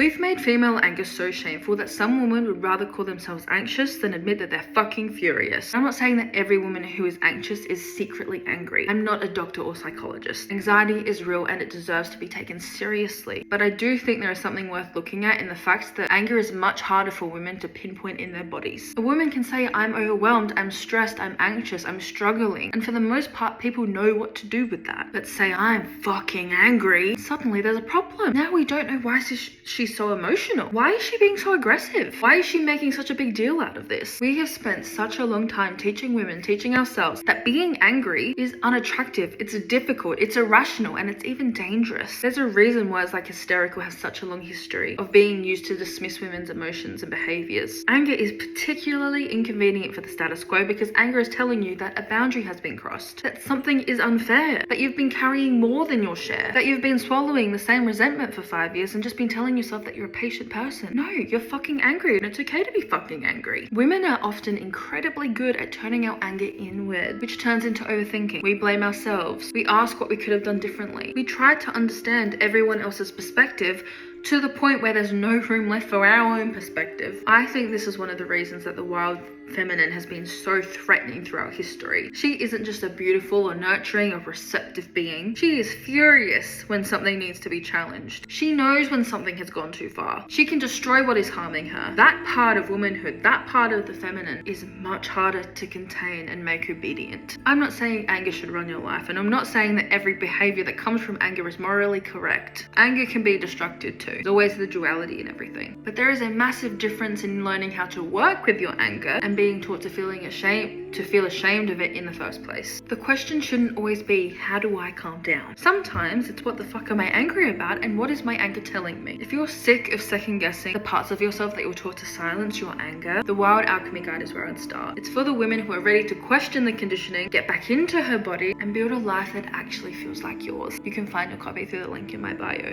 We've made female anger so shameful that some women would rather call themselves anxious than admit that they're fucking furious. I'm not saying that every woman who is anxious is secretly angry. I'm not a doctor or psychologist. Anxiety is real and it deserves to be taken seriously. But I do think there is something worth looking at in the fact that anger is much harder for women to pinpoint in their bodies. A woman can say, I'm overwhelmed, I'm stressed, I'm anxious, I'm struggling. And for the most part, people know what to do with that. But say, I'm fucking angry, suddenly there's a problem. Now we don't know why she's so emotional. Why is she being so aggressive? Why is she making such a big deal out of this? We have spent such a long time teaching women, teaching ourselves, that being angry is unattractive, it's difficult, it's irrational, and it's even dangerous. There's a reason why it's like hysterical has such a long history of being used to dismiss women's emotions and behaviors. Anger is particularly inconvenient for the status quo because anger is telling you that a boundary has been crossed, that something is unfair, that you've been carrying more than your share, that you've been swallowing the same resentment for 5 years and just been telling yourself that you're a patient person. No, you're fucking angry and it's okay to be fucking angry. Women are often incredibly good at turning our anger inward, which turns into overthinking. We blame ourselves. We ask what we could have done differently. We try to understand everyone else's perspective to the point where there's no room left for our own perspective. I think this is one of the reasons that the wild feminine has been so threatening throughout history. She isn't just a beautiful or nurturing or receptive being. She is furious when something needs to be challenged. She knows when something has gone too far. She can destroy what is harming her. That part of womanhood, that part of the feminine is much harder to contain and make obedient. I'm not saying anger should run your life, and I'm not saying that every behavior that comes from anger is morally correct. Anger can be destructive too. There's always the duality in everything. But there is a massive difference in learning how to work with your anger and being taught to feel ashamed of it in the first place. The question shouldn't always be, how do I calm down? Sometimes it's, what the fuck am I angry about and what is my anger telling me? If you're sick of second guessing the parts of yourself that you're taught to silence your anger, the Wild Alchemy Guide is where I'd start. It's for the women who are ready to question the conditioning, get back into her body and build a life that actually feels like yours. You can find your copy through the link in my bio.